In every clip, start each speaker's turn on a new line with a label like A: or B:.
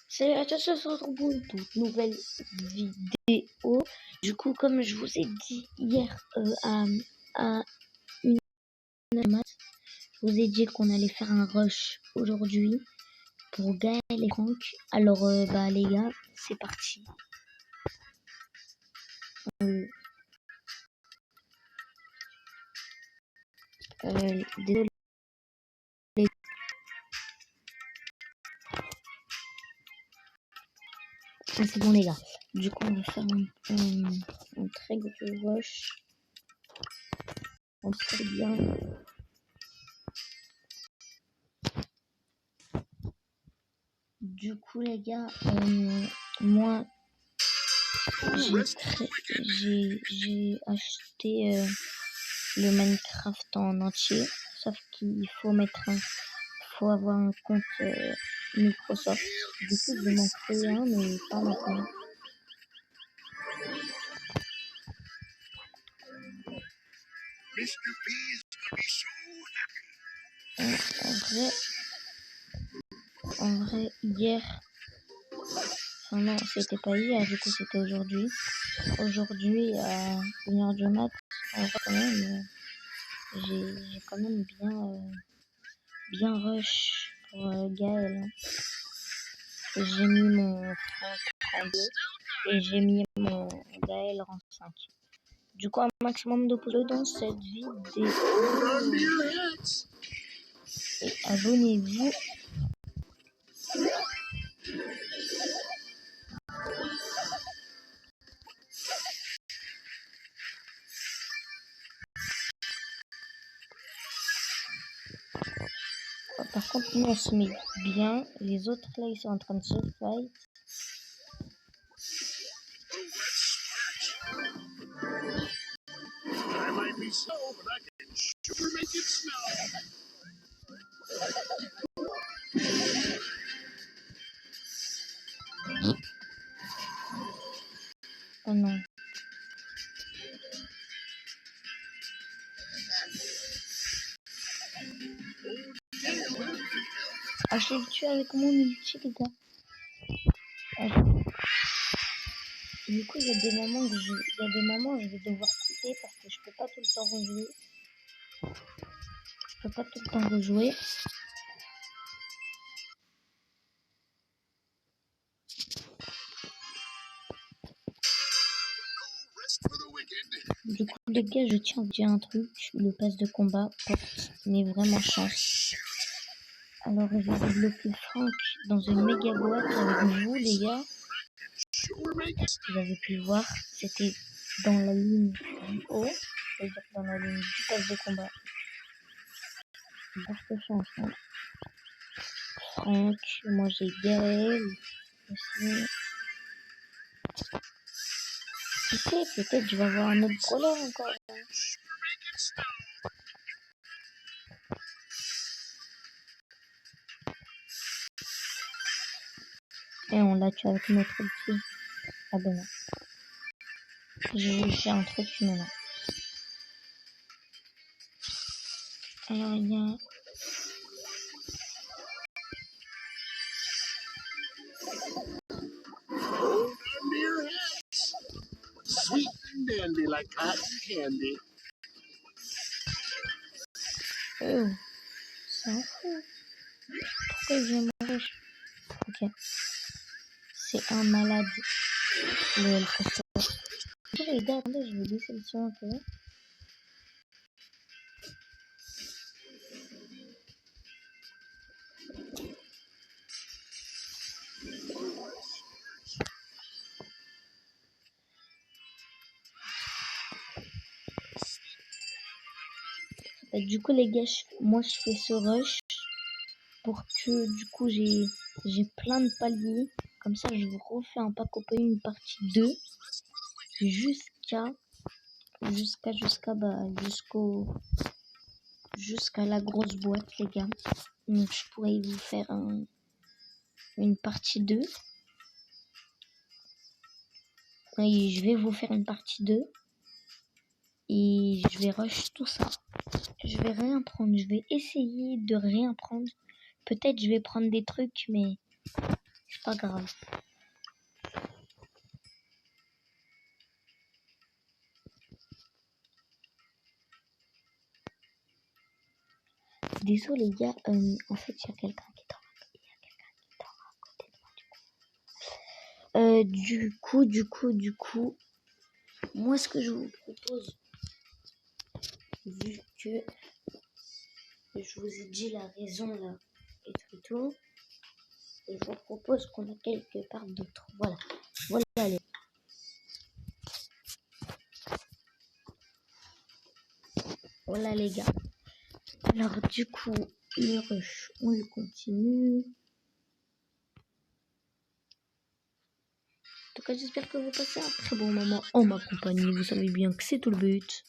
A: Salut à tous, on se retrouve pour une toute nouvelle vidéo. Du coup, comme je vous ai dit hier à une mat, je vous ai dit qu'on allait faire un rush aujourd'hui pour Gaël et Franck. Alors, les gars, c'est parti. Désolé. C'est bon les gars. Du coup, on va faire un très gros rush. On se bien. Du coup les gars, moi j'ai acheté le Minecraft en entier, sauf qu'il faut avoir un compte Microsoft. Du coup je vais m'en créer un, mais pas maintenant. En vrai hier, enfin non, c'était pas hier, du coup c'était aujourd'hui. Aujourd'hui à 1h du mat, en vrai quand même, j'ai quand même bien rush pour Gaël. J'ai mis mon Franck en 2 et j'ai mis mon Gaël en 5. Du coup, un maximum de pouces dans cette vidéo. Et abonnez-vous. Par contre, nous on se met bien. Les autres là, ils sont en train de se fight. Oh non. Ah, je l'ai tué avec mon ulti, les gars. Du coup, il y a des moments où je vais devoir quitter parce que je peux pas tout le temps rejouer. Du coup, les gars, je tiens à vous dire un truc. Le pass de combat porte mais vraiment chance. Alors, je vais débloquer Franck dans une méga boîte avec vous, les gars. Vous avez pu le voir, c'était dans la ligne du haut, c'est-à-dire dans la ligne du pass de combat. Porte chance, hein. Franck, moi j'ai Gaël aussi. Qui sait, peut-être je vais avoir un autre brawler encore. Et on l'a tué avec notre ulti. Ah ben non. J'ai voulu faire un truc, mais non. Alors il y a...
B: Sweet and dandy like cotton candy.
A: Oh, c'est un fou. Pourquoi il vient mourir? Ok. C'est un malade. Le Hellcaster. Ok les gars, attendez, je vais baisser le son un peu. Du coup les gars, moi je fais ce rush pour que du coup j'ai plein de paliers. Comme ça je vous refais un pack open, une partie 2 jusqu'à la grosse boîte les gars. Donc je pourrais vous faire une partie 2. Oui, je vais vous faire une partie 2. Et je vais rush tout ça. Je vais rien prendre. Je vais essayer de rien prendre. Peut-être je vais prendre des trucs, mais c'est pas grave. Désolé les gars, en fait il y a quelqu'un qui dort. À côté de moi du coup, moi ce que je vous propose, vu que je vous ai dit la raison là et tout, je vous propose qu'on a quelque part d'autre. Voilà les. Voilà les gars. Alors du coup, le rush, on le continue. En tout cas, j'espère que vous passez un très bon moment en ma compagnie. Vous savez bien que c'est tout le but.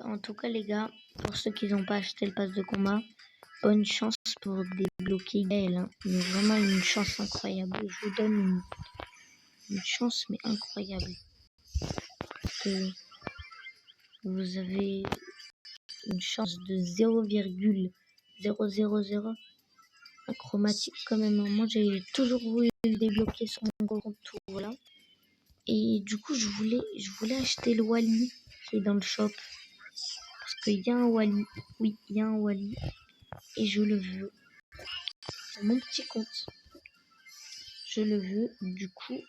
A: En tout cas, les gars, pour ceux qui n'ont pas acheté le pass de combat, bonne chance pour débloquer Gaël. Hein. Mais vraiment une chance incroyable. Je vous donne une chance, mais incroyable. Parce que vous avez une chance de 0,000. Un chromatique quand même. Moi, j'ai toujours voulu débloquer son gros tour. Voilà. Et du coup, je voulais acheter le Wally qui est dans le shop. Parce qu'il y a un Wally. Oui, il y a un Wally. Et je le veux. C'est mon petit compte. Je le veux. Du coup.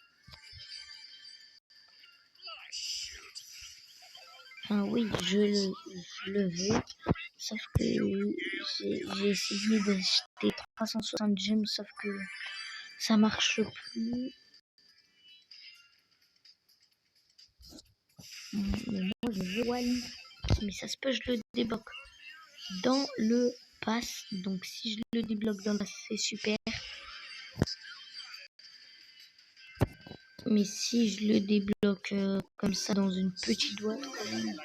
A: Enfin oui, je le veux. Sauf que j'ai essayé d'acheter 360 gemmes. Sauf que ça marche plus. Mais moi, je veux Wally. Mais ça se peut, je le débloque dans le pass. Donc si je le débloque dans le pass, c'est super. Mais si je le débloque comme ça dans une petite boîte quand même.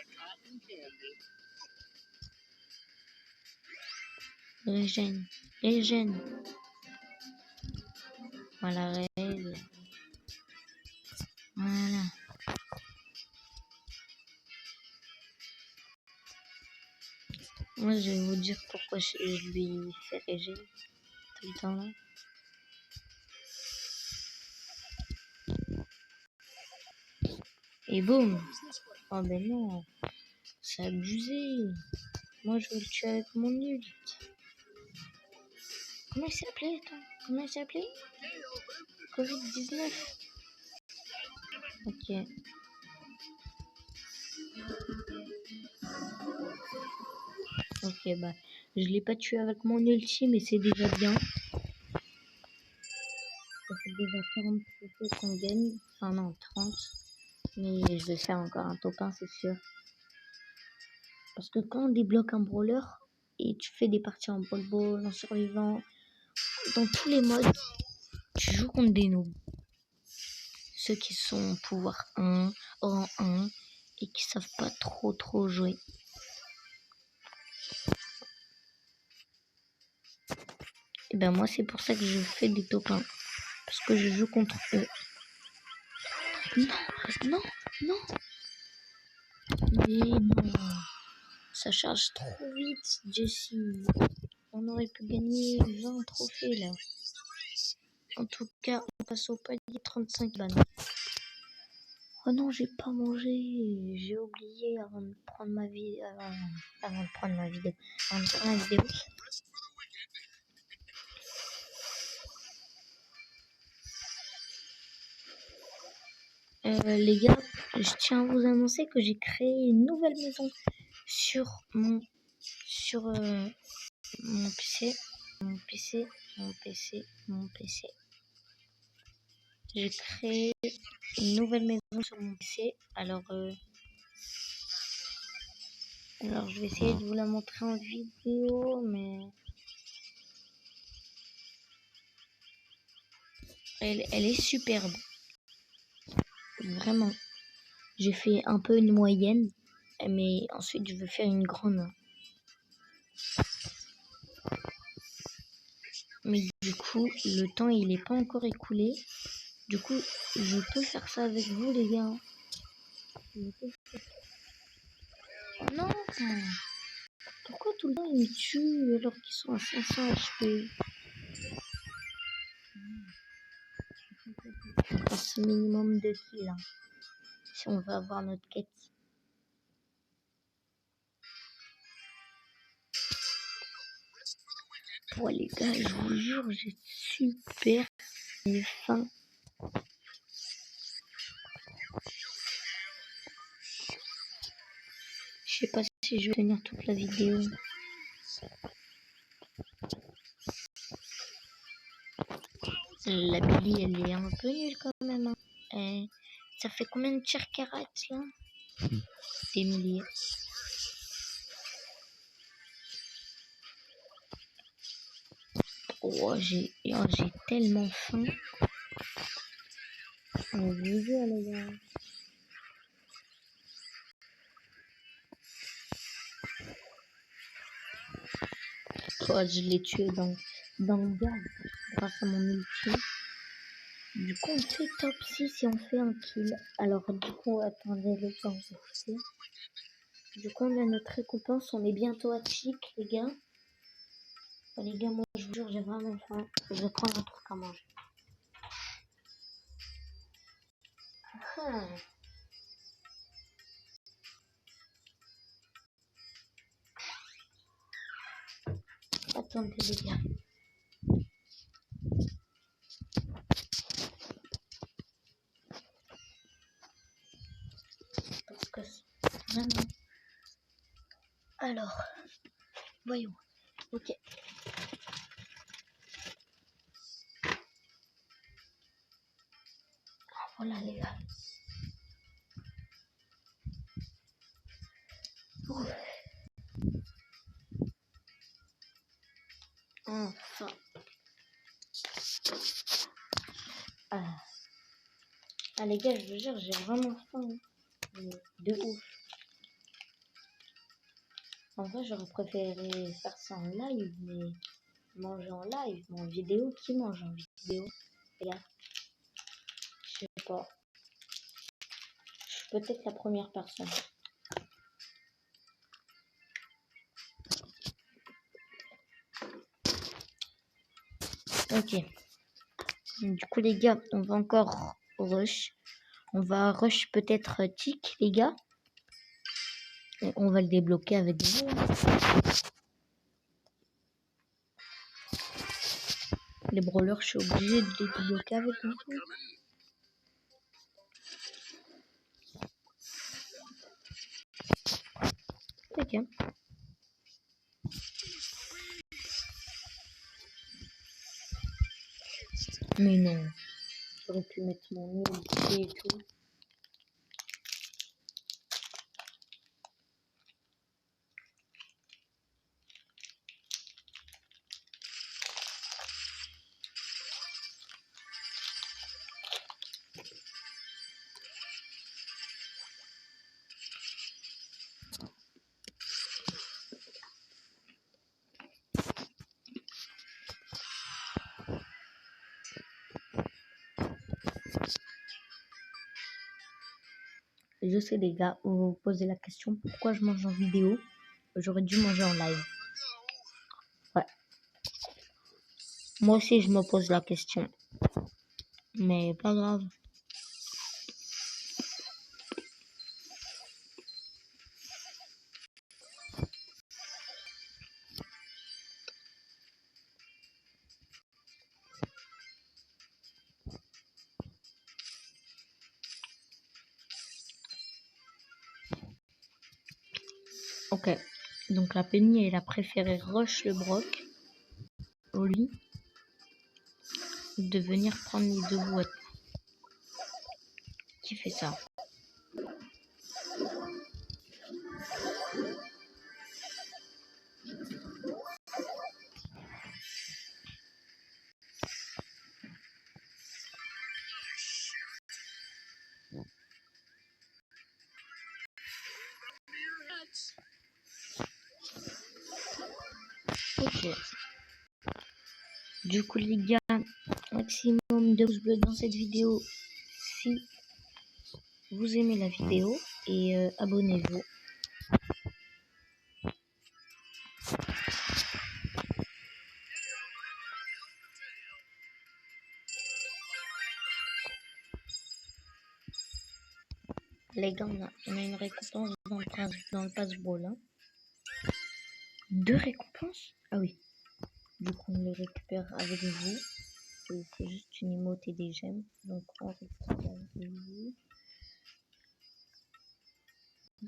A: Régène. Voilà, règle. Voilà. Moi, je vais vous dire pourquoi je lui fais régène tout le temps là. Et boum. Oh ben non. C'est abusé. Moi, je veux le tuer avec mon ult. Comment il s'est appelé, toi? Comment il s'est appelé? Covid-19. Ok. Ok, bah, je l'ai pas tué avec mon ulti, mais c'est déjà bien. Ça fait déjà 40 photos qu'on gagne. Enfin non, 30. Mais je vais faire encore un top 1, c'est sûr. Parce que quand on débloque un brawler, et tu fais des parties en ball, en survivant, dans tous les modes, tu joues contre des noobs. Ceux qui sont pouvoir 1, rang 1, et qui savent pas trop jouer. Et ben moi c'est pour ça que je fais des top 1. Parce que je joue contre eux. Non. Mais non. Ça charge trop vite, Jessie. On aurait pu gagner 20 trophées là. En tout cas, on passe au palier 35 bannes. Oh non, j'ai pas mangé. J'ai oublié avant de prendre ma vie. Avant de prendre ma vidéo. Avant de prendre la vidéo. Les gars, je tiens à vous annoncer que j'ai créé une nouvelle maison sur mon PC. J'ai créé une nouvelle maison sur mon PC. Alors je vais essayer de vous la montrer en vidéo, mais elle est superbe. Vraiment. J'ai fait un peu une moyenne, mais ensuite je veux faire une grande. Mais du coup, le temps il est pas encore écoulé. Du coup, je peux faire ça avec vous les gars. Oh non! Pourquoi tout le temps ils me tuent alors qu'ils sont à 500 HP? On passe minimum de kills hein, si on veut avoir notre quête. Oh les gars, je vous jure, j'ai super faim. Je sais pas si je vais tenir toute la vidéo. La Billy, elle est un peu nulle quand même. Hein. Ça fait combien de tirs qu'elle rate là? Des milliers. Oh, j'ai tellement faim. On vous jure, les gars. Oh, je l'ai tué dans le gaz grâce à mon ulti. Du coup, on fait top 6 et on fait un kill. Alors, du coup, attendez le temps de passer. Du coup, on a notre récompense. On est bientôt à chic, les gars. Oh, les gars, moi, je vous jure, j'ai vraiment faim. Je vais prendre un truc à manger. Attendez, les gars. Parce que c'est vraiment... Alors, voyons. Ok. Voilà, les gars. Ouf. Enfin. Ah, les gars, je vous jure, j'ai vraiment faim. De ouf. En vrai, j'aurais préféré faire ça en live, mais manger en live, mais en vidéo, qui mange en vidéo? Les gars, je sais pas. Je suis peut-être la première personne. Ok. Du coup, les gars, on va encore rush. On va rush peut-être Tic, les gars. Et on va le débloquer avec vous. Les brawlers, je suis obligé de les débloquer avec vous. Ok. Mais non. J'aurais pu mettre mon ulti et tout. Je sais les gars, vous vous posez la question pourquoi je mange en vidéo. J'aurais dû manger en live. Ouais. Moi aussi je me pose la question. Mais pas grave. Ok. Donc la Penny elle a préféré rush le Brock au lit de venir prendre les deux boîtes. Qui fait ça? Ok. Du coup les gars, maximum de pouces bleus dans cette vidéo si vous aimez la vidéo et abonnez-vous. Les gars, on a une récompense dans le passe-ball. Hein. 2 récompenses? Ah oui. Du coup, on les récupère avec vous. C'est juste une emote et des gemmes. Donc, on récupère avec vous.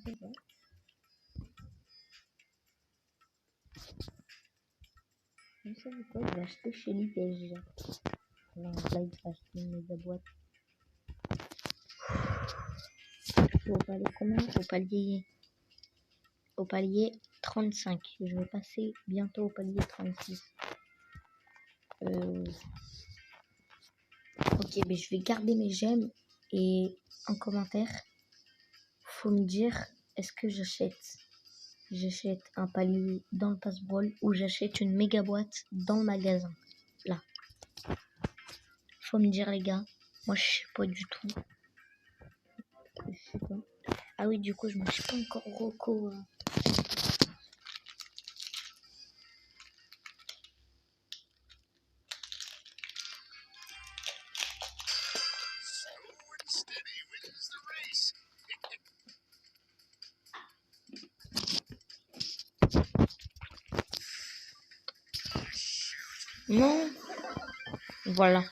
A: Voilà. Vous savez quoi? Je vais acheter chez l'IPSG. Non, là, il va acheter une méga boîte. Au palier combien? Au palier 35. Je vais passer bientôt au palier 36. Ok, mais je vais garder mes gemmes et en commentaire, faut me dire est-ce que j'achète un palier dans le passe-brawl ou j'achète une méga boîte dans le magasin. Là. Faut me dire les gars. Moi je sais pas du tout. Je sais pas. Ah oui, du coup je me suis pas encore Rocco. Non. Voilà.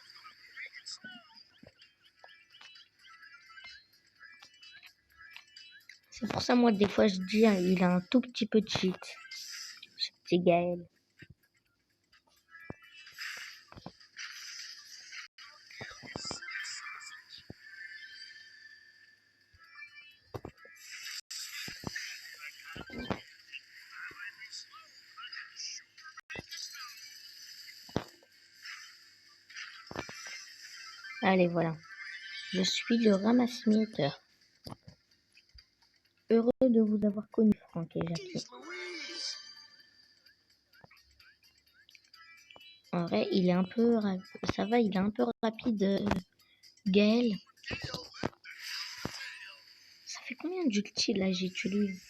A: C'est pour ça moi des fois je dis il a un tout petit peu de cheat. Ce petit Gaël. Allez voilà. Je suis le ramasse-mietteurs. Heureux de vous avoir connu, Franck et Jackie. En vrai, il est un peu ça va, il est un peu rapide, Gaël. Ça fait combien d'ulti là j'utilise?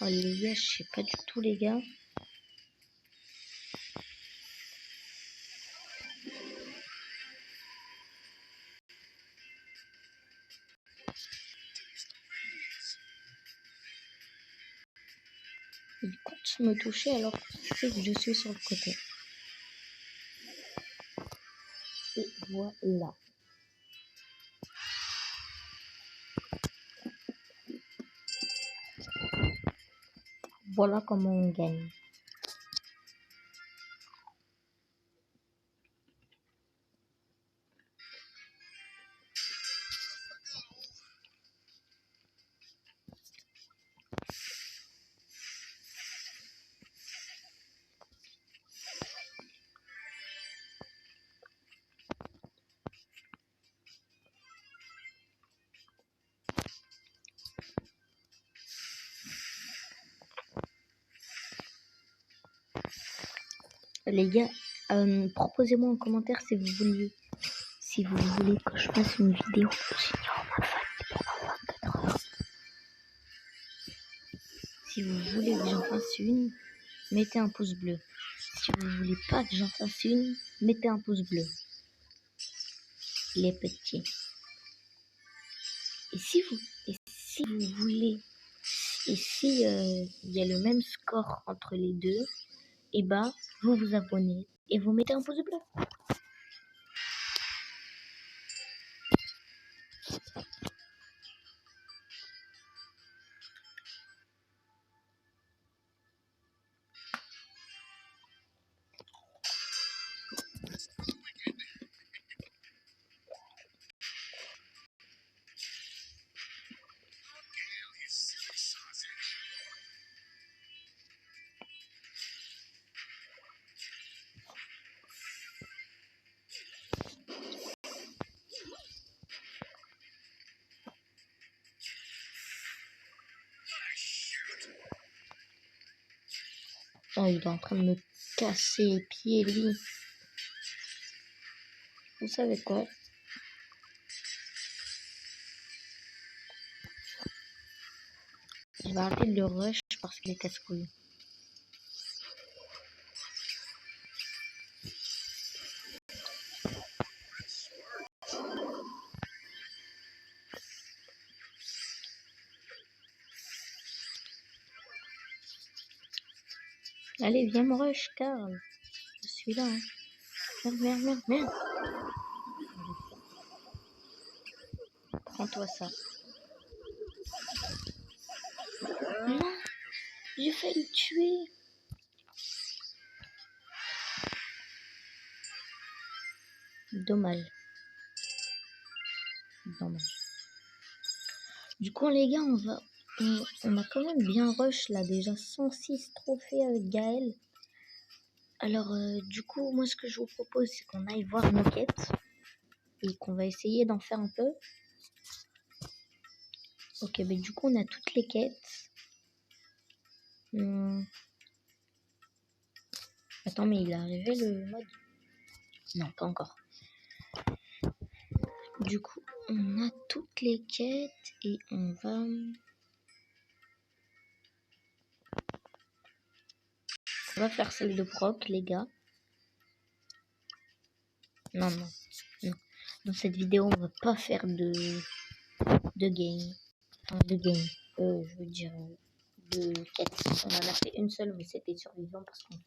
A: Oh les gars, je sais pas du tout les gars. Il compte me toucher alors que je suis sur le côté. Et voilà. Voilà comment on gagne. Les gars, proposez-moi en commentaire si vous voulez que je fasse une vidéo pendant 24 heures. Si vous voulez que j'en fasse une, mettez un pouce bleu. Si vous voulez pas que j'en fasse une, mettez un pouce bleu. Les petits. Et si vous voulez, et si il y a le même score entre les deux, et bah vous vous abonnez et vous mettez un pouce bleu. Oh, il est en train de me casser les pieds, lui. Vous savez quoi? Je vais arrêter de le rush parce qu'il est casse-couille. Allez, viens me rush, Karl. Je suis là. Hein. Merde. Prends-toi ça. Non, j'ai failli le tuer. Dommage. Du coup, les gars, on a quand même bien rush là, déjà 106 trophées avec Gaël. Alors, du coup, moi, ce que je vous propose, c'est qu'on aille voir nos quêtes et qu'on va essayer d'en faire un peu. Ok, mais du coup, on a toutes les quêtes. Attends, mais il est arrivé le mode? Non, pas encore. Du coup, on a toutes les quêtes et on va faire celle de Brock, les gars. Non. Dans cette vidéo, on va pas faire de game. Enfin, de game. Je veux dire, de quête. On en a fait une seule, mais c'était survivant parce qu'on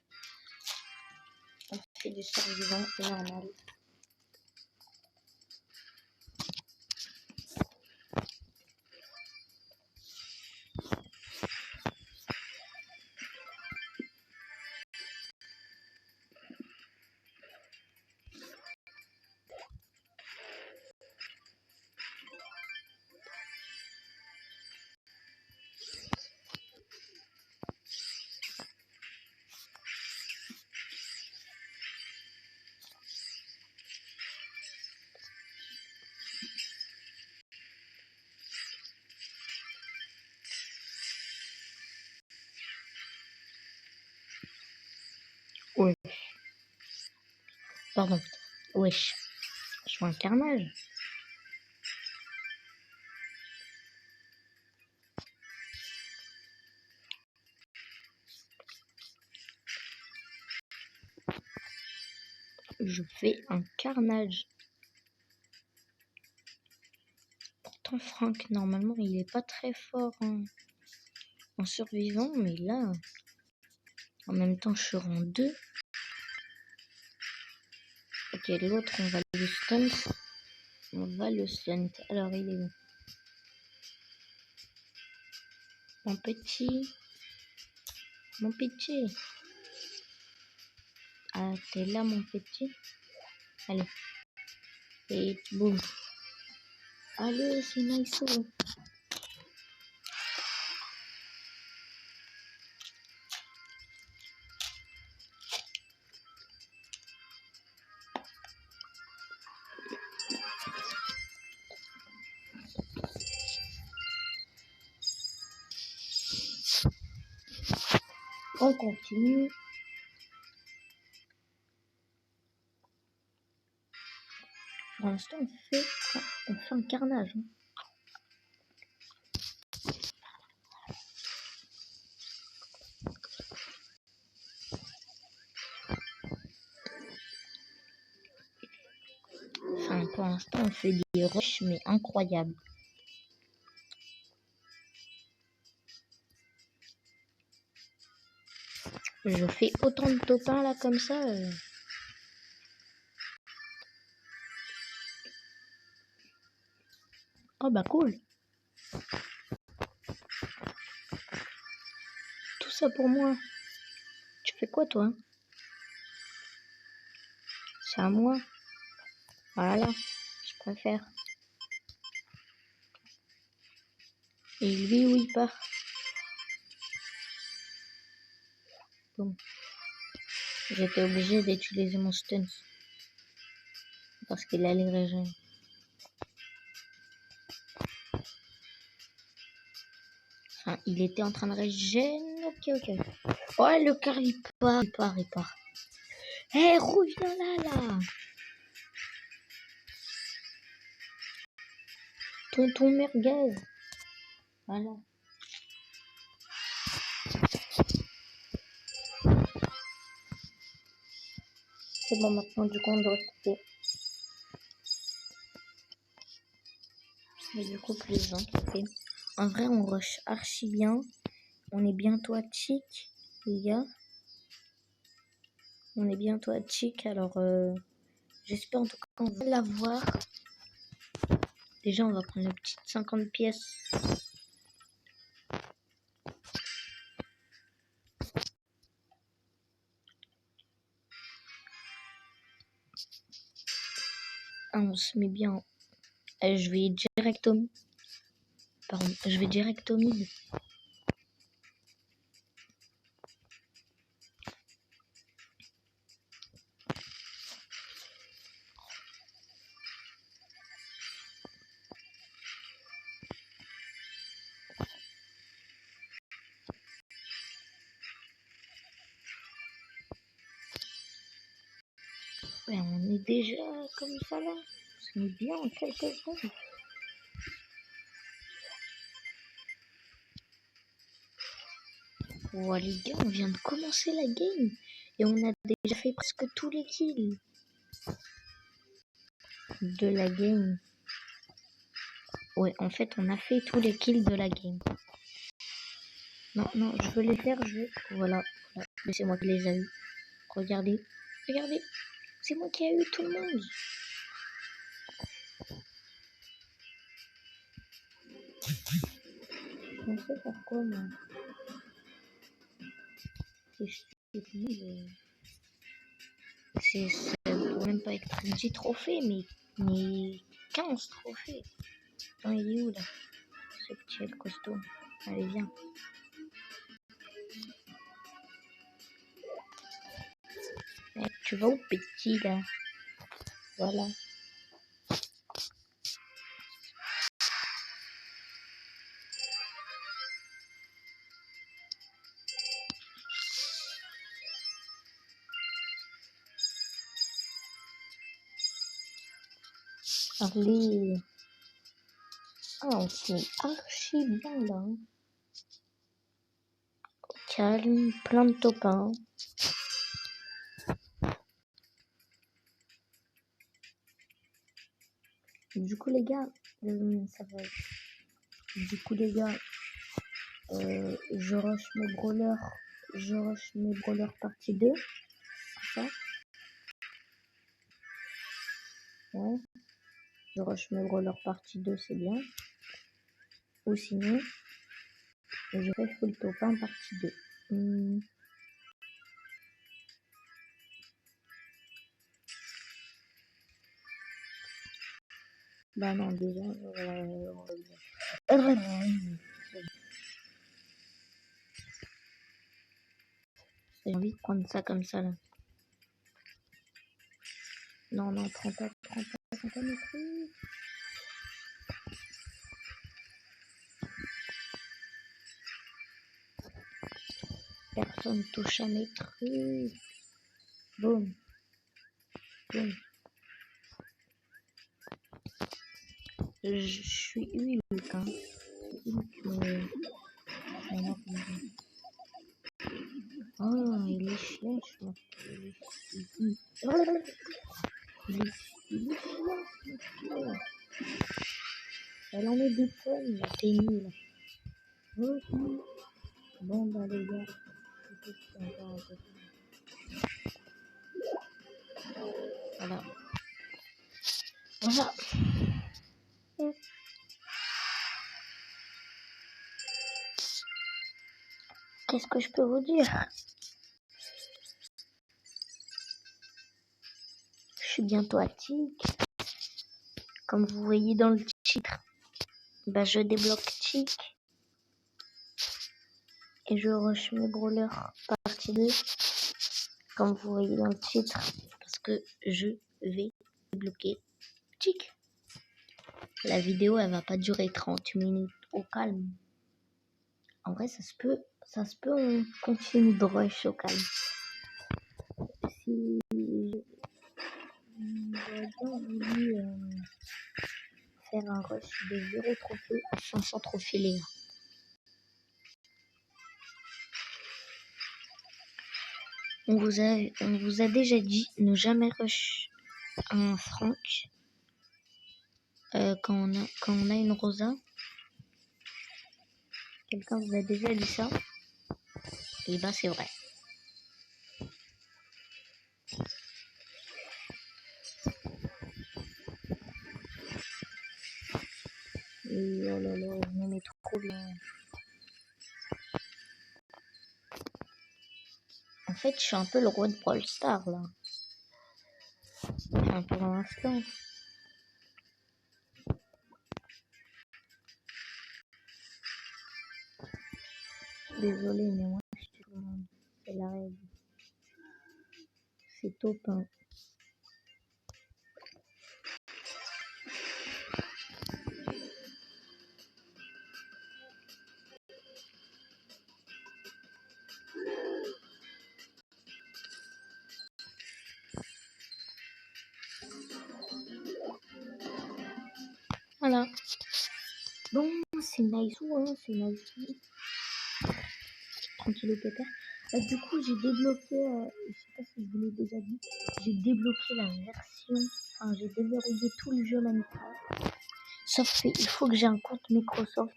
A: fait du survivant, c'est normal. Ouais. Pardon. Wesh. Je fais un carnage. Je fais un carnage. Pourtant, Franck, normalement, il est pas très fort en survivant, mais là, en même temps, je suis en 2. Ok, l'autre, on va le stunt. Alors, il est où? Mon petit. Ah, t'es là, mon petit. Allez. Et boum. Allez, c'est nice. On continue. Pour l'instant, on fait un carnage. Enfin, pour l'instant, on fait des rushs, mais incroyables. Je fais autant de topins là comme ça. Oh bah cool. Tout ça pour moi. Tu fais quoi toi? C'est à moi. Voilà. Je préfère. Et lui où il part? Bon. J'étais obligé d'utiliser mon stun. Parce qu'il allait régénérer. Enfin, il était en train de régénérer. ok. Oh, le car il part. Eh, reviens là. Tonton merguez. Voilà. C'est bon, maintenant, du coup, on doit couper. Mais du coup, plus de gens qui fait. En vrai, on rush archi bien. On est bientôt à Chic, les gars. On est bientôt à Chic, alors j'espère en tout cas qu'on va l'avoir. Déjà, on va prendre une petite 50 pièces. Ah, on se met bien. Je vais direct au... Pardon, je vais direct au mid. Ouais, on est déjà comme ça là. On se met bien en quelques secondes. Oh les gars, on vient de commencer la game. Et on a déjà fait presque tous les kills de la game. Ouais, en fait, on a fait tous les kills de la game. Non, je veux les faire, Voilà. Mais c'est moi qui les ai eu. Regardez. C'est moi qui ai eu tout le monde. Je sais faire quoi, moi. C'est stupide. Ça doit même pas être 10 trophées, mais 15 trophées. Attends, il est où, là? Ce petit el costaud. Allez, viens. Tu vas où, petit, là? Voilà. Allez. Ah, on s'est archi bien, là. Calme, plein de top 1. Du coup, les gars, ça va. Du coup, les gars, je rush mes brawlers partie 2. Ça. Ouais. Je rush mes brawlers partie 2, c'est bien. Ou sinon, je fais full top 1 partie 2. Bah non, déjà, j'ai envie de prendre ça comme ça, là. Non, prends pas mes trucs. Personne touche à mes trucs. Boum. Je suis unique, hein. Oh, il est chiant, Elle en met des tonnes, là, t'es nul. Bon, bah, les gars, voilà. Qu'est-ce que je peux vous dire? Je suis bientôt à Tic. Comme vous voyez dans le titre, bah, je débloque Tic. Et je rush mes brawlers partie 2. Comme vous voyez dans le titre. Parce que je vais débloquer Tic. La vidéo, elle va pas durer 30 minutes au calme. En vrai, ça se peut Ça se peut, on continue de rush au calme. Si j'aurais bien voulu faire un rush de 0 trophée à 500 trophées les gars. On vous a déjà dit ne jamais rush un Franck quand on a une Rosa. Quelqu'un vous a déjà dit ça? Et ben c'est vrai. Et oh là là, je me mets trop bien. En fait, je suis un peu le roi de Brawl Stars là. Enfin, pour l'instant. Désolé, mais moi je te demande. C'est la règle. C'est top 1. Voilà. Bon, c'est nice, hein, c'est nice. Tranquille pépère. Du coup, j'ai débloqué, je sais pas si je vous l'ai déjà dit, j'ai débloqué la version, enfin j'ai déverrouillé tout le jeu Minecraft. Sauf qu'il faut que j'ai un compte Microsoft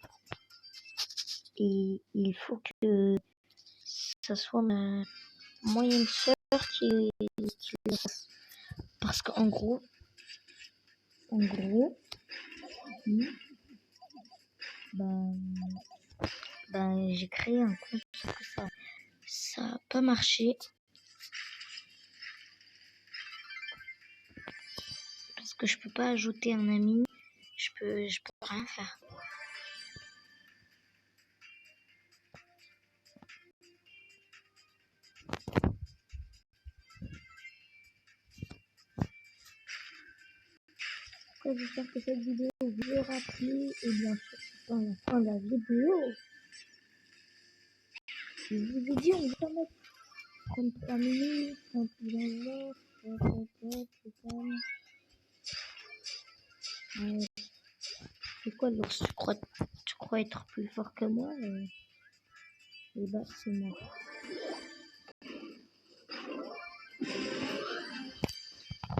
A: et il faut que ça soit ma moyenne sœur qui le fasse. Parce qu'en gros, j'ai créé un compte, sauf que ça a pas marché. Parce que je peux pas ajouter un ami, je peux rien faire. J'espère que cette vidéo vous aura plu et bien sûr c'est pas la fin de la vidéo. Je vous ai dit on va mettre 33 minutes, un peu d'envoi, c'est calme. C'est quoi l'ours, tu crois être plus fort que moi et bah c'est moi.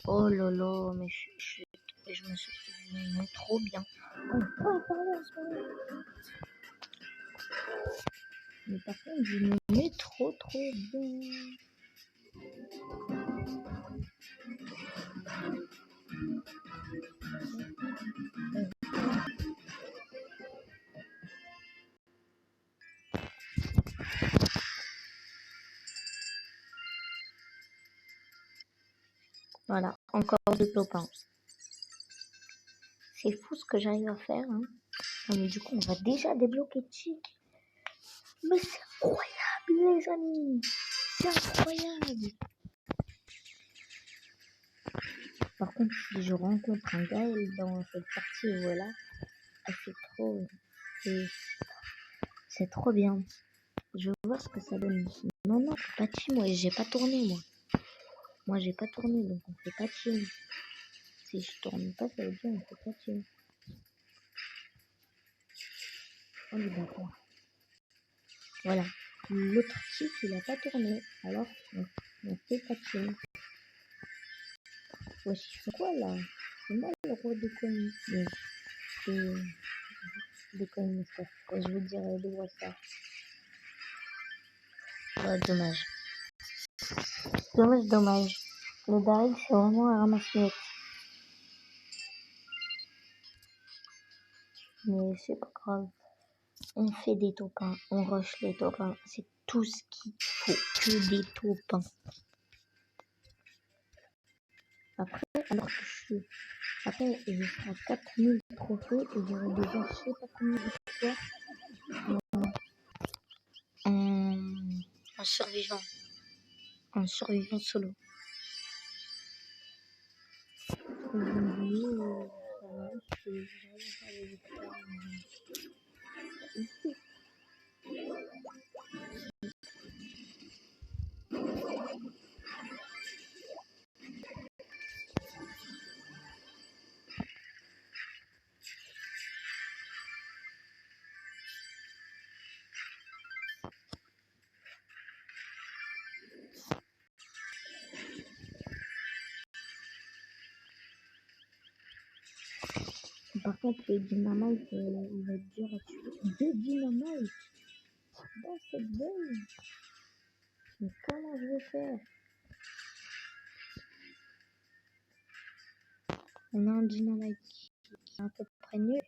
A: Oh lolo, mais je me mets trop bien. Mais par contre, je me mets trop bien. Voilà, encore 2 top 1. C'est fou ce que j'arrive à faire. Hein. Non, mais du coup, on va déjà débloquer Chick. Mais c'est incroyable, les amis. C'est incroyable. Par contre, si je rencontre un Gaël dans cette partie, voilà, c'est trop bien. Je veux voir ce que ça donne. Non, pas team, moi, j'ai pas tourné, moi. Moi, j'ai pas tourné, donc on fait pas team. Si je tourne pas, ça veut dire on fait pas team. On est d'accord. Voilà. L'autre type, il a pas tourné. Alors, on fait pas team. Wesh, je fais quoi là? C'est moi le roi de connes. De connes, je veux dire de WhatsApp. Ouais, dommage. Dommage. Le baril, c'est vraiment un ramasse-miettes. Mais c'est pas grave. On fait des topins, on rush les topins. C'est tout ce qu'il faut. Que des topins. Après, alors que après, je serai à 4000 trophées et j'aurai déjà je sais pas combien de victoires en survivant. En survivant solo. Par contre, le dynamite, il va être dur à tuer. 2 dynamites dans cette zone. Mais comment je vais faire? On a un dynamite qui est à peu près nul.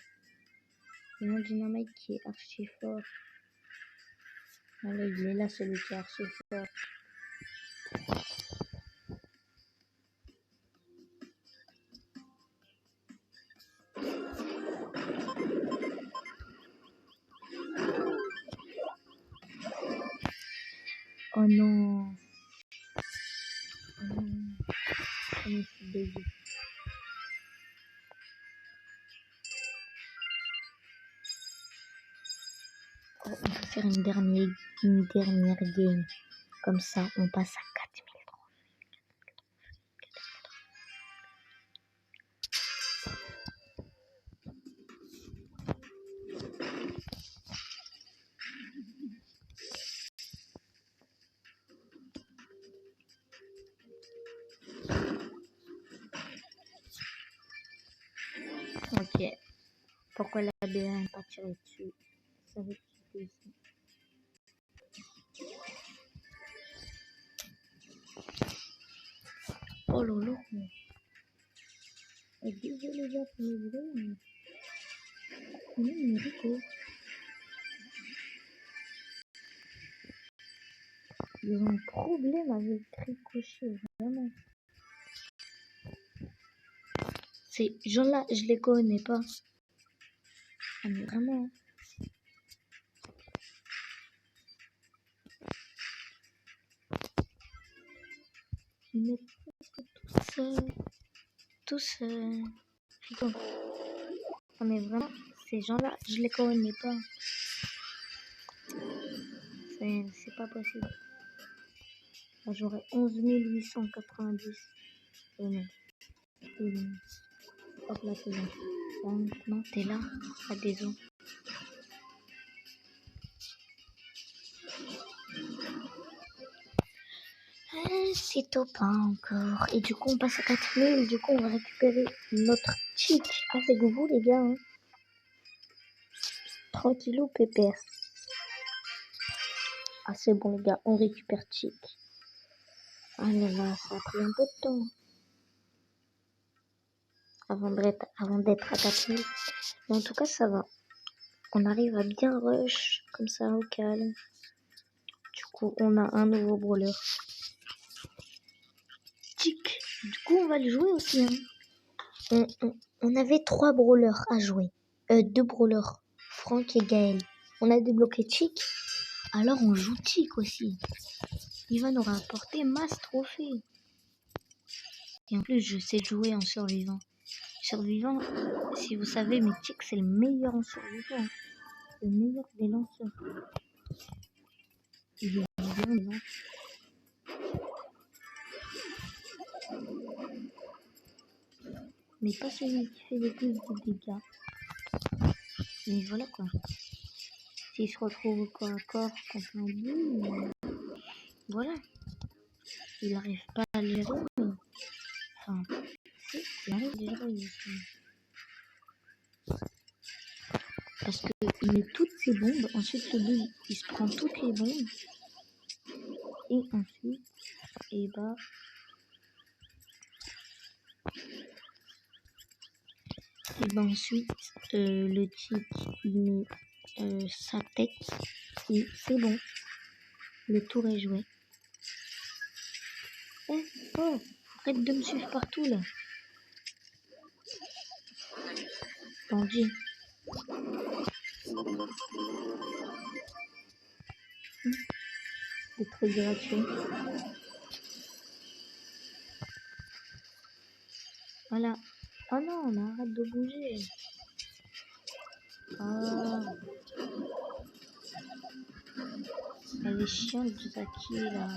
A: Et un dynamite qui est archi fort. Allez, il est là, celui qui est archi fort. Oh non. Oh non. Comme je suis dégueu. Oh, on va faire une dernière game. Comme ça, on passe à 4003. Ok. Pourquoi la BA n'a pas tiré dessus? Ça va quitter ici. Oh lolo. Désolé les gars pour le bruit, mais Rico. Ils ont un problème avec Ricochet, vraiment. Ces gens-là, je les connais pas. Ah, mais vraiment. Ils mettent presque tous Rico. Ah, mais vraiment, ces gens-là, je les connais pas. C'est pas possible. Là, j'aurais 11 890. Non. Hop là, t'es là. Non, t'es là. Ah, désolé. C'est top hein, encore. Et du coup, on passe à 4000. Du coup, on va récupérer notre chic avec vous, les gars. Hein. Tranquillou, pépère. Ah, c'est bon, les gars. On récupère chic. Ah là là, ça a pris un peu de temps. Avant d'être à 4000. Mais en tout cas, ça va. On arrive à bien rush. Comme ça, au calme. Du coup, on a un nouveau brawler. Chic. Du coup, on va le jouer aussi. Hein. On avait 3 brawlers à jouer. 2 brawlers. Franck et Gaël. On a débloqué Chic. Alors on joue Chic aussi. Il va nous rapporter masse trophée. Et en plus, je sais jouer en survivant. Survivant, si vous savez, mais Chic c'est le meilleur en survivant. Le meilleur des lanceurs. Il est bien lanceur. Mais pas celui qui fait le plus de dégâts. Mais voilà quoi. S'il se retrouve au corps à corps contre un bout, voilà. Il n'arrive pas à le gérer, mais... Enfin, si, il arrive à le gérer aussi. Parce qu'il met toutes ses bombes, ensuite le bull, il se prend toutes les bombes. Et ensuite, et bah... Et ben ensuite, le type, il met sa tête. Et c'est bon. Le tour est joué. Eh, oh, arrête de me suivre partout là. Bandit. C'est très gratuit. Voilà. Oh non, mais arrête de bouger. Ah. Elle est chiante, Zaki là.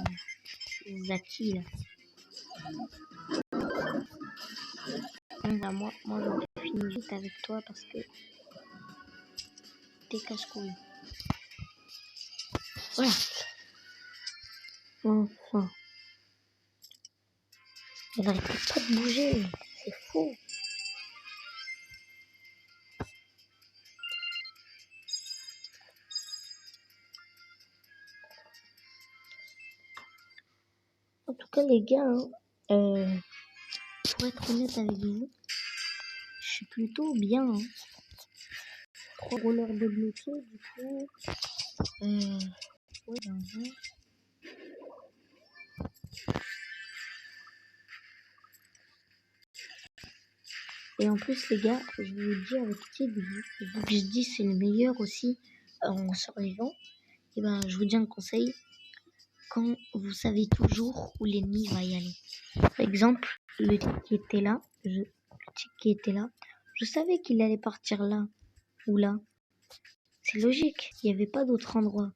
A: Zaki là. Bon, bah, moi je finis vite avec toi parce que t'es casse-couille. Voilà. Enfin. Elle n'arrête pas de bouger. C'est fou. En tout cas, les gars, pour être honnête avec vous, je suis plutôt bien. 3 rollers débloqués, du coup. Ouais, ben, ouais. Et en plus, les gars, je vous dis avec qui, vu que je dis c'est le meilleur aussi en survivant, et ben je vous dis un conseil, quand vous savez toujours où l'ennemi va y aller. Par exemple, le type qui était là, je savais qu'il allait partir là ou là. C'est logique, il n'y avait pas d'autre endroit.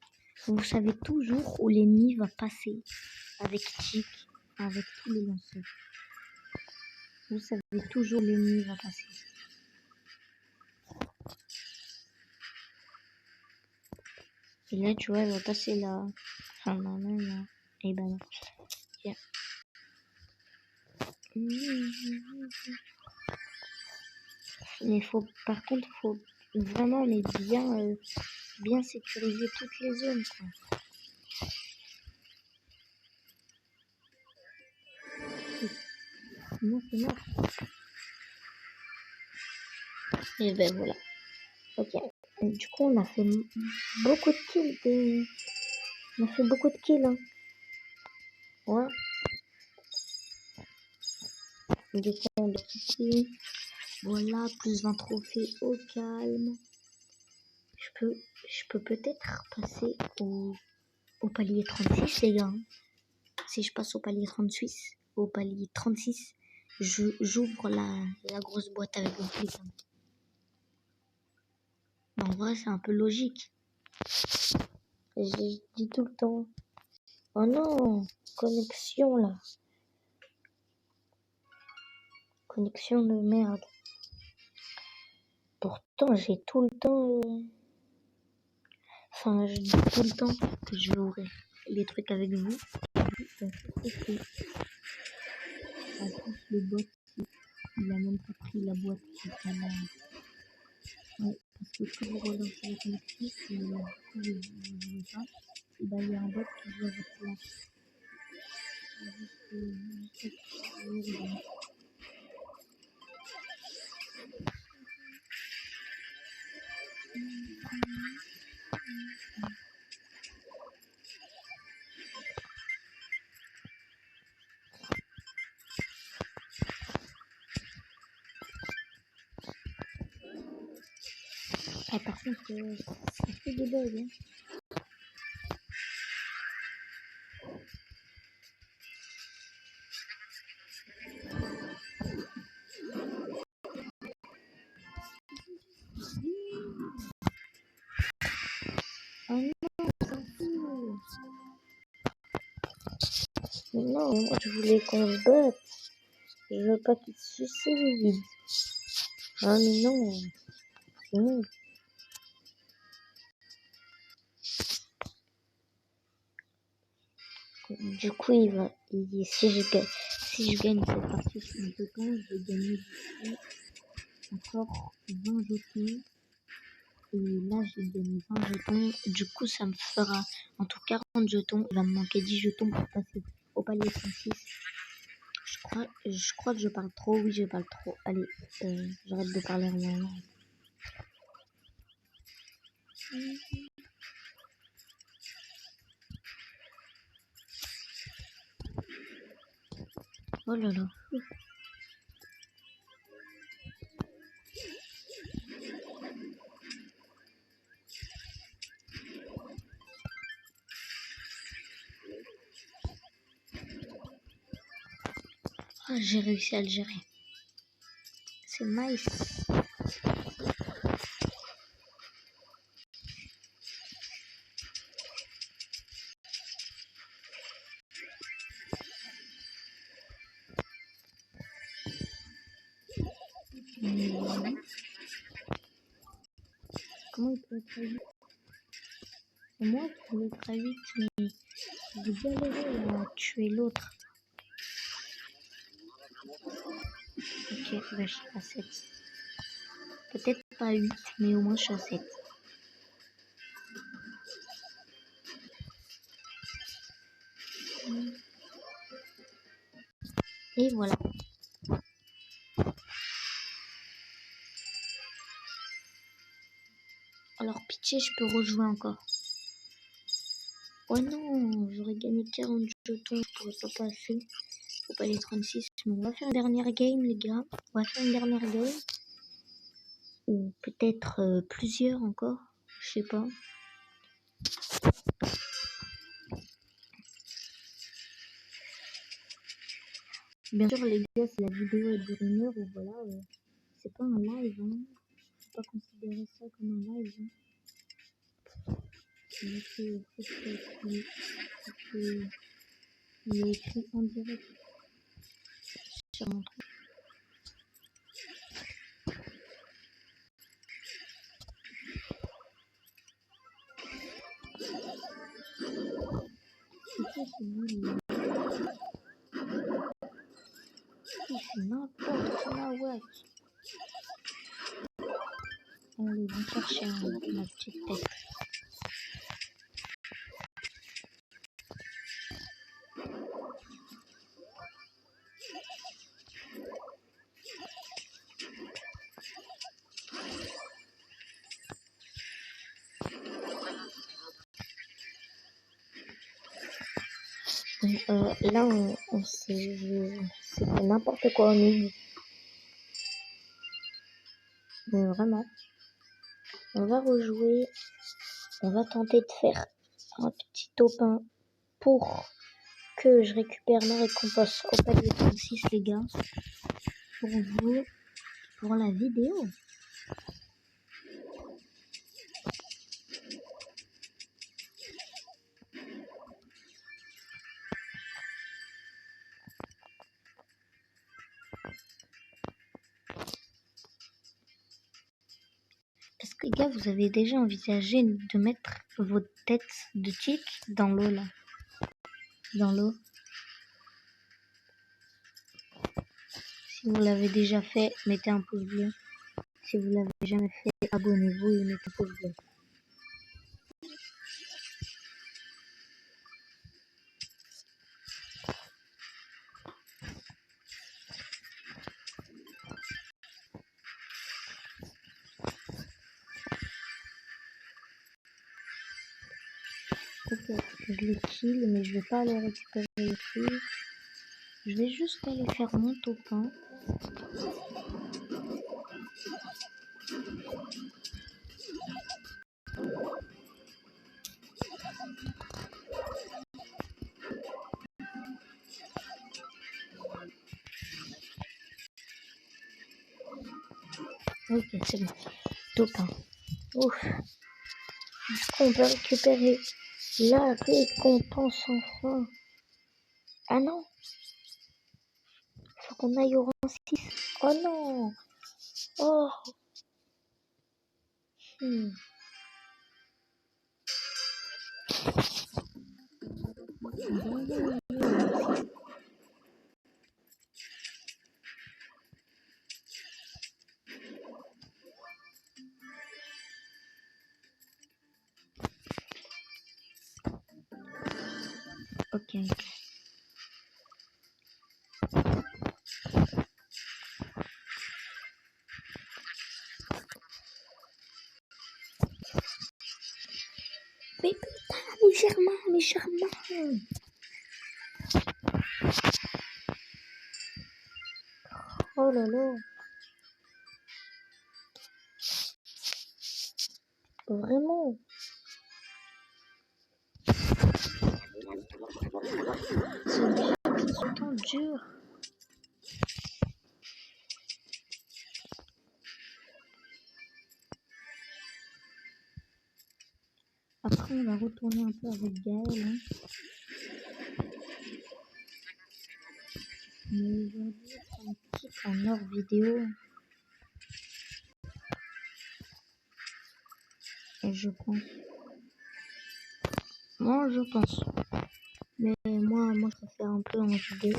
A: Vous savez toujours où l'ennemi va passer avec Chick, avec tous les lanceurs. Vous savez toujours où l'ennemi va passer. Et là, tu vois, elle va passer là. Enfin, non, là. Et ben non. Tiens. Mais par contre, faut vraiment bien sécuriser toutes les zones, quoi. Sinon, c'est mort. Et ben voilà. Ok. Et du coup, on a fait beaucoup de kills. On a fait beaucoup de kills, hein. Ouais. Du coup, on est ici. Voilà, plus 20 trophées au calme. Je peux peut-être passer au palier 36, les gars. Si je passe au palier 36, j'ouvre la grosse boîte avec le clic. En vrai, c'est un peu logique. Je dis tout le temps. Oh non, connexion là. Connexion de merde. Pourtant, j'ai tout le temps. Enfin, je dis tout le temps que je vais ouvrir les trucs avec vous. En plus, le bot, il a même pas pris la boîte qui est là. Ouais, parce que quand vous relancez la connexion, si vous ne voulez pas, et ben il y a un bot qui joue à votre place. Ah, par contre, ça fait des bugs. Hein. Oh non, ça fout. Mais non, moi je voulais qu'on se batte. Je veux pas qu'il se suicide. Ah mais non, c'est nul. Du coup, si je gagne cette partie sur un token, je vais gagner encore 20 jetons. Et là, j'ai gagné 20 jetons. Du coup, ça me fera en tout 40 jetons. Il va me manquer 10 jetons pour passer au palier 36. Je crois que je parle trop. Oui, je parle trop. Allez, j'arrête de parler en moi. Oh là là. Ah, j'ai réussi à le gérer. C'est nice. Comment il peut être à 8? C'est moi qui peux être à 8, mais j'ai galéré à tuer l'autre. Ok, bah, je suis à 7. Peut-être pas 8, mais au moins je suis à 7. Et voilà. Alors pitié, je peux rejouer encore. Oh non, j'aurais gagné 40 jetons, je pourrais pas passer. Faut pas les 36, mais on va faire une dernière game les gars. On va faire une dernière game. Ou peut-être plusieurs encore, je sais pas. Bien sûr les gars, si la vidéo est dure 1 heure, ou voilà, c'est pas un live, hein. Faut pas considérer ça comme un live. Hein. Il est écrit en direct sur mon truc. C'est nul. Il fait n'importe quoi, ouais. Allez, va chercher ma petite tête. Là, on c'était n'importe quoi au milieu. Mais vraiment, on va rejouer. On va tenter de faire un petit top 1 pour que je récupère ma récompense au palier 36, les gars. Pour vous, pour la vidéo. Est-ce que les gars, vous avez déjà envisagé de mettre votre tête de tic dans l'eau là? Dans l'eau. Si vous l'avez déjà fait, mettez un pouce bleu. Si vous l'avez jamais fait, abonnez-vous et mettez un pouce bleu. Ok, je les kill, mais je vais pas aller récupérer les trucs. Je vais juste aller faire mon top 1. Ok, c'est bon. Top 1. Ouf. Du coup, on peut récupérer la récompense enfin. Ah non, faut qu'on aille au rang 6. Oh non. Oh. Ok. Mais putain, mes Germains. Oh là là. Vraiment. C'est tout le temps dur. Après, on va retourner un peu avec Gaël. Hein. Mais aujourd'hui, c'est un petit en hors vidéo. Et je pense. Moi, je pense. Mais moi, je préfère un peu en vidéo.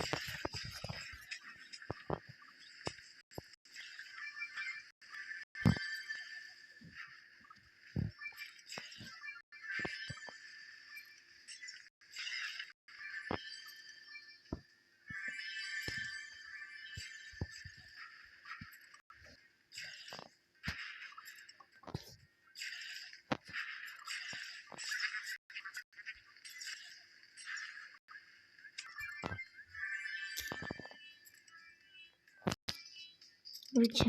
A: Ok.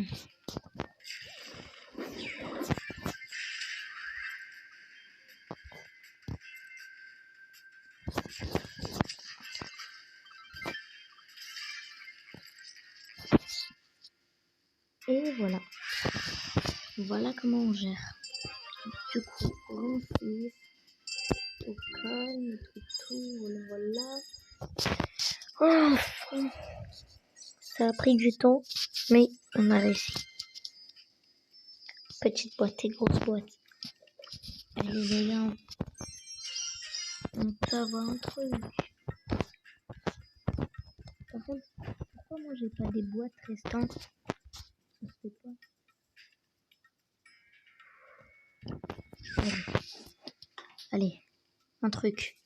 A: Et voilà. Voilà comment on gère. Du coup, on fait au calme, tout, voilà. Oh, ça a pris du temps, mais on a réussi. Petite boîte et grosse boîte. Allez les gars, on peut avoir un truc. Par contre, pourquoi moi j'ai pas des boîtes restantes? Je sais pas. Allez, un truc.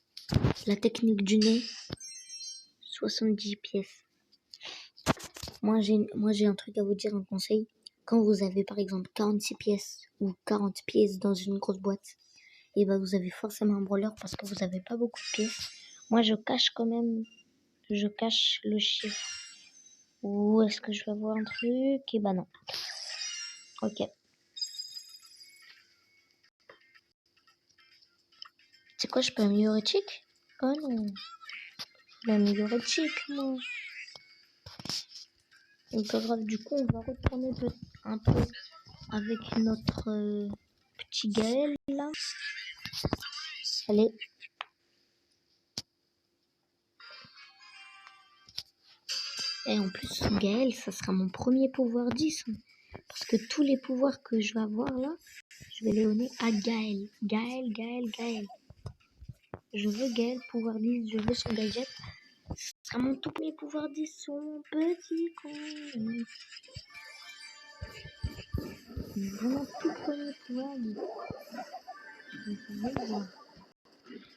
A: La technique du nez, 70 pièces. Moi j'ai un truc à vous dire, un conseil. Quand vous avez par exemple 46 pièces ou 40 pièces dans une grosse boîte, et ben vous avez forcément un brûleur parce que vous avez pas beaucoup de pièces. Moi je cache quand même, je cache le chiffre. Ou est-ce que je vais avoir un truc? Et ben non. Ok. C'est quoi, je peux améliorer Chic? Oh non. Je vais améliorer Chic, moi. Donc pas grave, du coup on va retourner un peu avec notre petit Gaël là. Allez. Et en plus Gaël, ça sera mon premier pouvoir 10. Parce que tous les pouvoirs que je vais avoir là, je vais les donner à Gaël. Gaël. Je veux Gaël pouvoir 10, je veux son gadget. Ce sera mon tout premier pouvoir 10, son petit con. Vraiment tout premier pouvoir 10. Vous pouvez voir.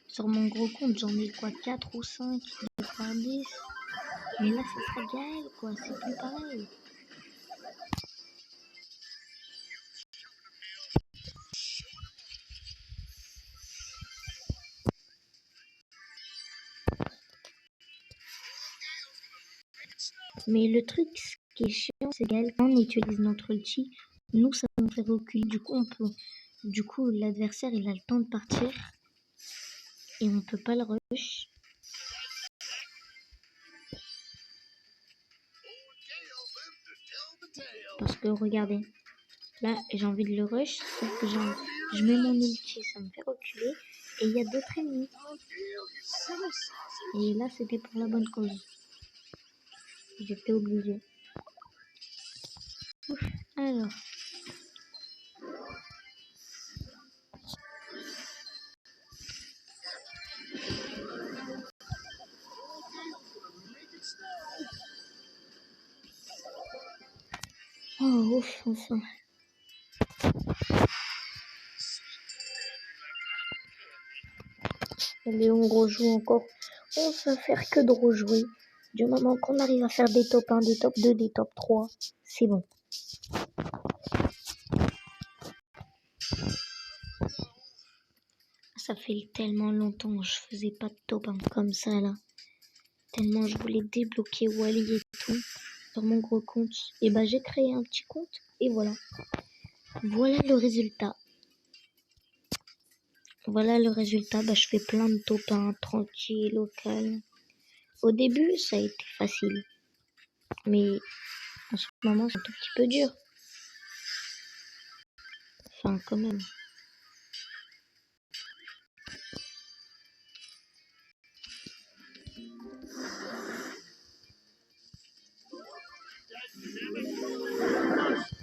A: Sur mon gros compte, j'en ai quoi, 4 ou 5 de pouvoir 10. Mais là, ça sera Gaël, quoi, c'est plus pareil. Mais le truc, ce qui est chiant, c'est Gaël, quand on utilise notre ulti, nous, ça nous fait reculer. Du coup, l'adversaire, il a le temps de partir. Et on peut pas le rush. Parce que, regardez, là, j'ai envie de le rush, sauf que je mets mon ulti, ça me fait reculer. Et il y a d'autres ennemis. Et là, c'était pour la bonne cause. J'étais obligée. Ouf, alors. Oh, ouf, enfin. Allez, on rejoue encore. On va faire que de rejouer. Du moment qu'on arrive à faire des top 1, des top 2, des top 3, c'est bon. Ça fait tellement longtemps que je faisais pas de top 1 comme ça là. Tellement je voulais débloquer Wally et tout sur mon gros compte. Et bah j'ai créé un petit compte et voilà. Voilà le résultat. Voilà le résultat. Bah je fais plein de top 1 tranquille, au calme. Au début ça a été facile. Mais en ce moment c'est un tout petit peu dur. Enfin quand même.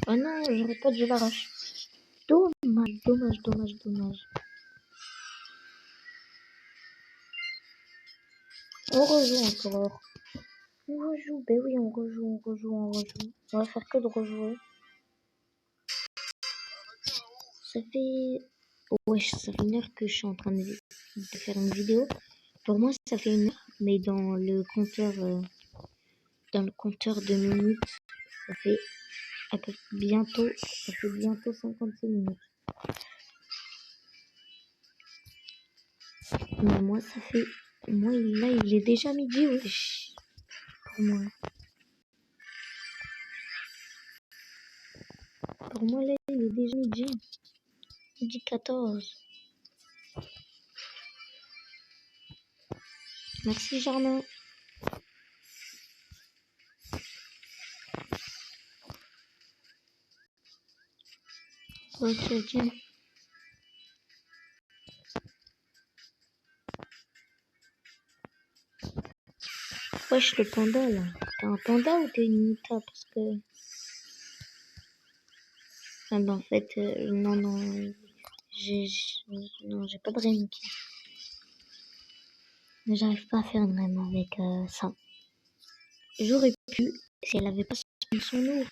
A: Oh non, j'aurais pas dû l'arracher. Dommage. On rejoue encore. On rejoue, ben oui, on rejoue. On va faire que de rejouer. Ça fait... Ouais, ça fait 1 heure que je suis en train de faire une vidéo. Pour moi, ça fait 1 heure, mais dans le compteur de minutes, ça fait bientôt 56 minutes. Mais moi, là, il est déjà midi, wesh. Pour moi. Pour moi, là, il est déjà midi. Midi 14. Merci, Germain. Ok, ok. Wesh, le panda, là. T'es un panda ou t'es une mouta? Parce que... Ah bah, en fait, non, non. Non, j'ai pas de rémique. Mais j'arrive pas à faire une rime avec ça. J'aurais pu, si elle avait pas son nom.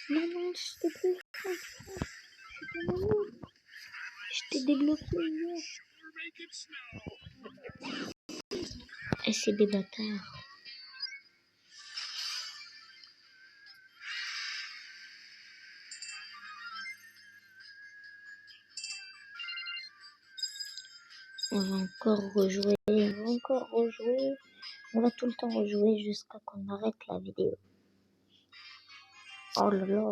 A: Non, non, s'il te plaît. Je t'ai débloqué hier. Et c'est des bâtards. On va encore rejouer, On va tout le temps rejouer jusqu'à qu'on arrête la vidéo. Oh là là,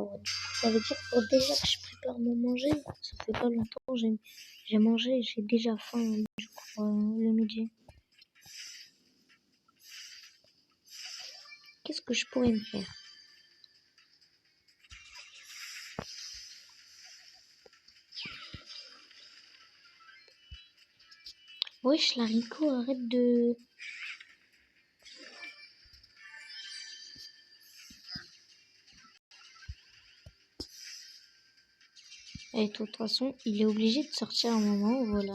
A: ça veut dire que déjà que je prépare mon manger. Ça fait pas longtemps, j'ai mangé, j'ai déjà faim, je crois, le midi. Qu'est-ce que je pourrais me faire? Wesh, l'haricot, arrête de... Et de toute façon, il est obligé de sortir un moment, voilà.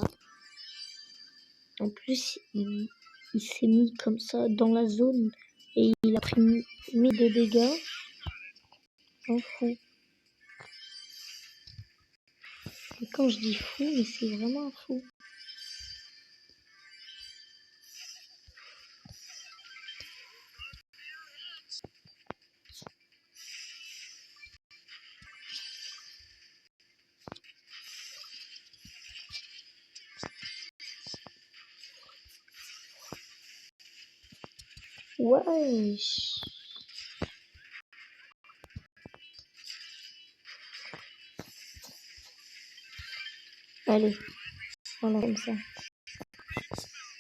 A: En plus, il s'est mis comme ça dans la zone et il a pris mis de dégâts. Un fou. Et quand je dis fou, mais c'est vraiment un fou. Wesh. Allez, voilà comme ça.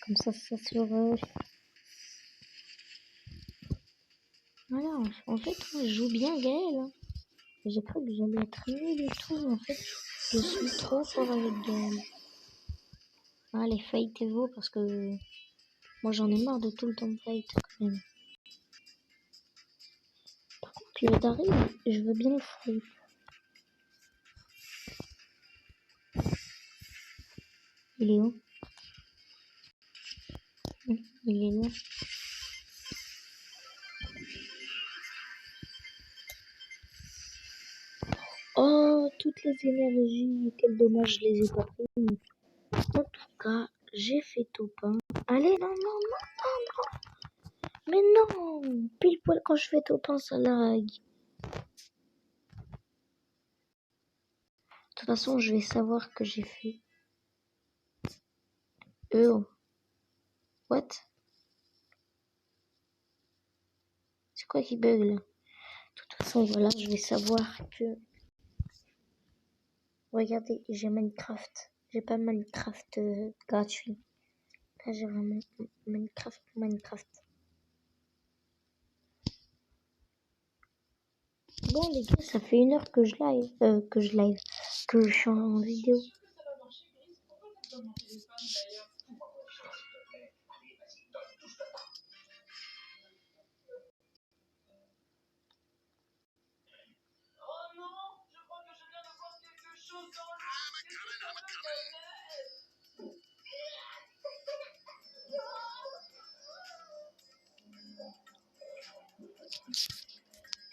A: Comme ça se rush. Voilà, en fait, moi, je joue bien Gaël. Hein. J'ai cru que j'allais être nul et tout. En fait, je suis trop fort avec Gaël. Allez, fightez-vous parce que moi j'en ai marre de tout le temps fight quand même. Par contre, le Daryl, je veux bien le fight. Il est où? Il est là. Oh, toutes les énergies. Quel dommage, je les ai pas prises. En tout cas, j'ai fait top 1. Allez, non, non, non, non, non. Mais non. Pile poil quand je fais top 1, ça lag. De toute façon, je vais savoir que j'ai fait. Oh. What? C'est quoi qui bug là? De toute façon, voilà, je vais savoir que... Regardez, j'ai Minecraft. J'ai pas Minecraft gratuit. Là, j'ai vraiment Minecraft. Bon, les gars, ça fait 1 heure que je suis en vidéo.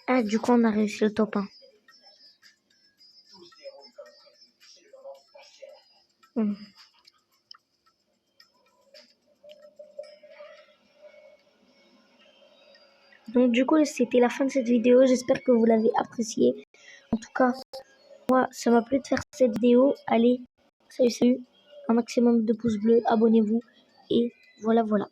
A: Ah, du coup, on a réussi le top 1. Donc, du coup, c'était la fin de cette vidéo. J'espère que vous l'avez appréciée. En tout cas, moi, ça m'a plu de faire cette vidéo. Allez, Salut, salut. Un maximum de pouces bleus, abonnez-vous. Et voilà, voilà.